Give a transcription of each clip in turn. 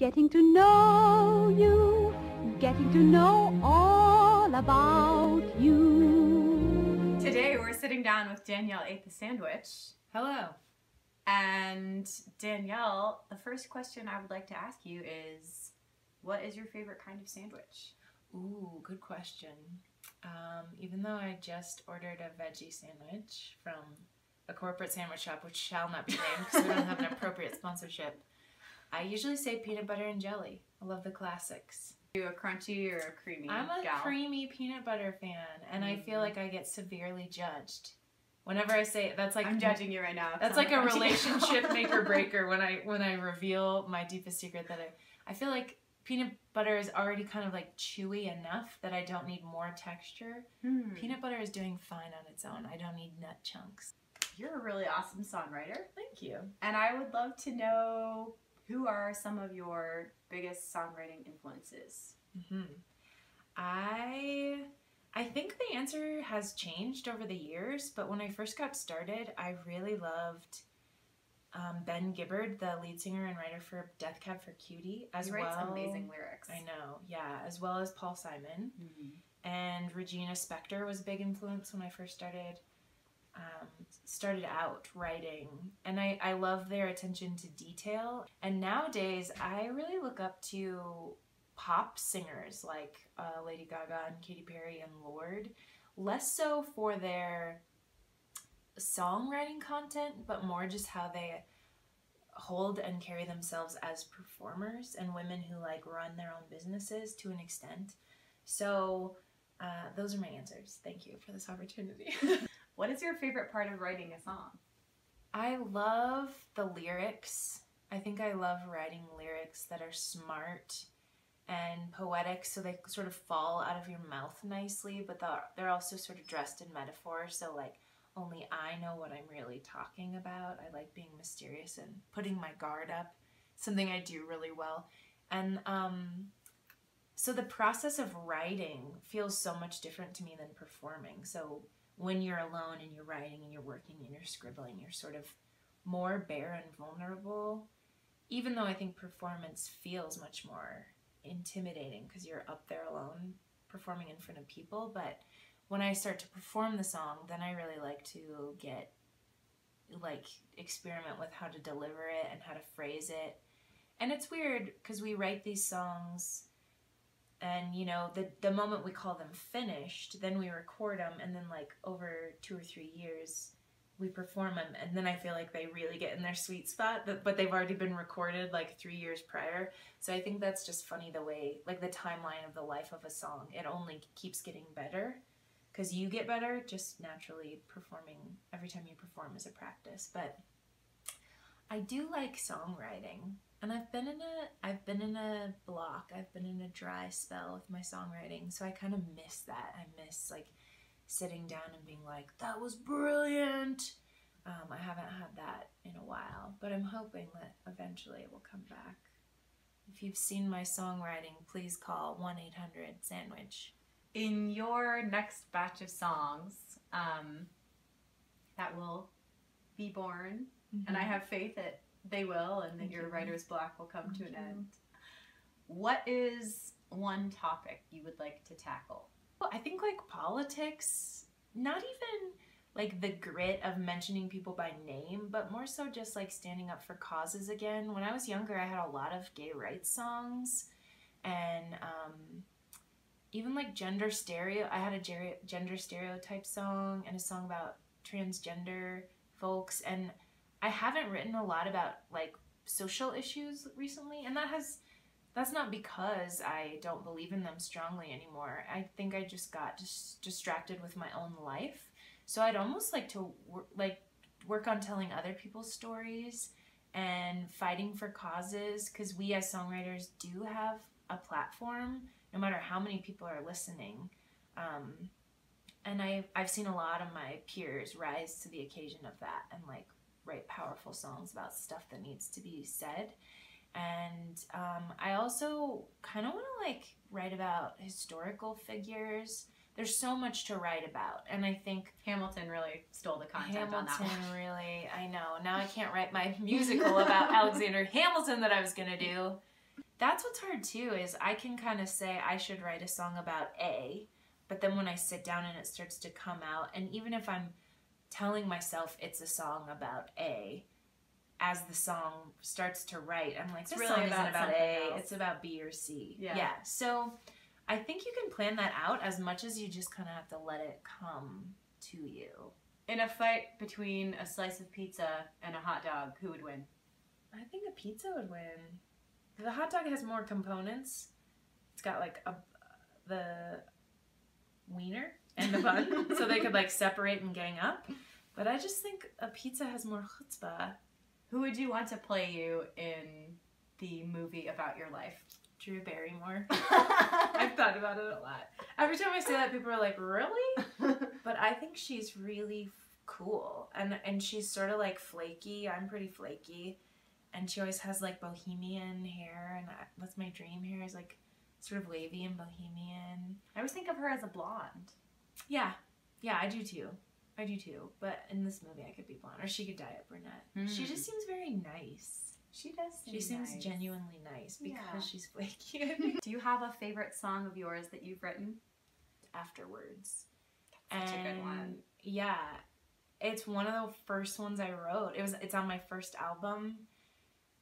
Getting to know you, getting to know all about you. Today we're sitting down with Danielle ate the sandwich. Hello. And Danielle, the first question I would like to ask you is, what is your favorite kind of sandwich? Ooh, good question. Even though I just ordered a veggie sandwich from a corporate sandwich shop, which shall not be named because we don't have an appropriate sponsorship, I usually say peanut butter and jelly. I love the classics. Are you a crunchy or a creamy I'm a gal? creamy peanut butter fan, and I feel like I get severely judged. Whenever I say that's like I'm judging you right now. That's like a relationship make or breaker when I reveal my deepest secret that I feel like peanut butter is already kind of like chewy enough that I don't need more texture. Peanut butter is doing fine on its own. I don't need nut chunks. You're a really awesome songwriter. Thank you. And I would love to know, who are some of your biggest songwriting influences? I think the answer has changed over the years, but when I first got started, I really loved Ben Gibbard, the lead singer and writer for Death Cab for Cutie, He writes amazing lyrics. I know, yeah, as well as Paul Simon. And Regina Spektor was a big influence when I first started out writing, and I love their attention to detail. And nowadays I really look up to pop singers like Lady Gaga and Katy Perry and Lorde, less so for their songwriting content, but more just how they hold and carry themselves as performers, and women who like run their own businesses to an extent. So those are my answers. Thank you for this opportunity. What is your favorite part of writing a song? I love the lyrics. I think I love writing lyrics that are smart and poetic, so they sort of fall out of your mouth nicely, but they're also sort of dressed in metaphor, so like only I know what I'm really talking about. I like being mysterious and putting my guard up, something I do really well. And so the process of writing feels so much different to me than performing. So when you're alone and you're writing and you're working and you're scribbling, you're sort of more bare and vulnerable, even though I think performance feels much more intimidating because you're up there alone performing in front of people. But when I start to perform the song, then I really like to experiment with how to deliver it and how to phrase it. And it's weird because we write these songs, and you know, the moment we call them finished, then we record them, and then like over 2 or 3 years we perform them, and then I feel like they really get in their sweet spot, but they've already been recorded like 3 years prior. So I think that's just funny, the way, like the timeline of the life of a song, it only keeps getting better because you get better just naturally performing. Every time you perform is a practice. But I do like songwriting. And I've been in a block. I've been in a dry spell with my songwriting, so I kind of miss that. I miss like sitting down and being like, that was brilliant. I haven't had that in a while, but I'm hoping that eventually it will come back. If you've seen my songwriting, please call 1-800-SANDWICH. In your next batch of songs that will be born, and I have faith that they will, and that your writer's block will come to an end. What is one topic you would like to tackle? Well, I think like politics, not even like the grit of mentioning people by name, but more so just like standing up for causes again. When I was younger, I had a lot of gay rights songs, and even like I had a gender stereotype song and a song about transgender folks, and I haven't written a lot about like social issues recently, and that's not because I don't believe in them strongly anymore. I think I just got distracted with my own life. So I'd almost like to work on telling other people's stories and fighting for causes, because we as songwriters do have a platform, no matter how many people are listening. And I've seen a lot of my peers rise to the occasion of that and like write powerful songs about stuff that needs to be said. And I also kind of want to like write about historical figures. There's so much to write about, and I think Hamilton really stole the content on that one. Hamilton really, I know. Now I can't write my musical about Alexander Hamilton that I was gonna do. That's what's hard too, is I can kind of say I should write a song about A, but then when I sit down and it starts to come out, and even if I'm telling myself it's a song about A, as the song starts to write, I'm like, this really song isn't about about something A, else. it's about B or C. Yeah. So I think you can plan that out as much as you just kind of have to let it come to you. In a fight between a slice of pizza and a hot dog, who would win? I think a pizza would win. The hot dog has more components. It's got like the wiener and the bun, so they could like separate and gang up. But I just think a pizza has more chutzpah. Who would you want to play you in the movie about your life? Drew Barrymore. I've thought about it a lot. Every time I say that, people are like, really? But I think she's really cool. And she's sort of like flaky. I'm pretty flaky. And she always has like bohemian hair. And that's my dream hair, is like sort of wavy and bohemian. I always think of her as a blonde. Yeah, I do too. But in this movie, I could be blonde, or she could dye it brunette. She just seems very nice. She does. She seems nice. genuinely nice because Yeah. she's flaky. Do you have a favorite song of yours that you've written? Afterwards. That's such a good one. Yeah, it's one of the first ones I wrote. It's on my first album,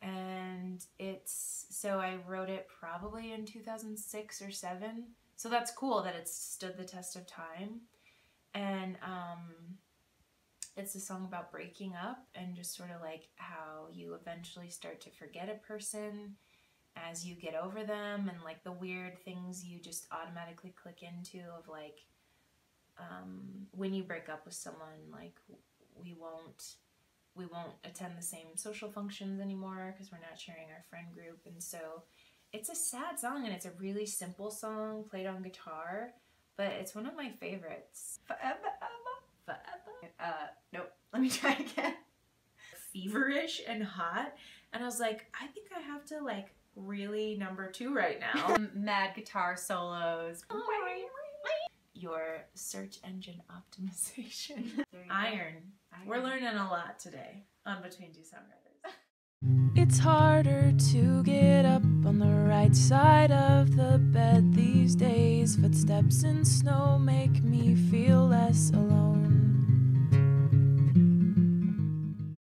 and so I wrote it probably in 2006 or 7. So that's cool that it's stood the test of time. And it's a song about breaking up and just sort of like how you eventually start to forget a person as you get over them, and like the weird things you just automatically click into of like when you break up with someone, like we won't attend the same social functions anymore because we're not sharing our friend group. And so it's a sad song, and it's a really simple song played on guitar, but it's one of my favorites. Forever. Nope. Let me try again. Feverish and hot, and I was like, I think I have to like really number 2 right now. Mad guitar solos. Your search engine optimization. There you go. Iron. We're learning a lot today on Between Two Songwriters. It's harder to get up on the right side of the bed these days. Footsteps in snow make me feel less alone.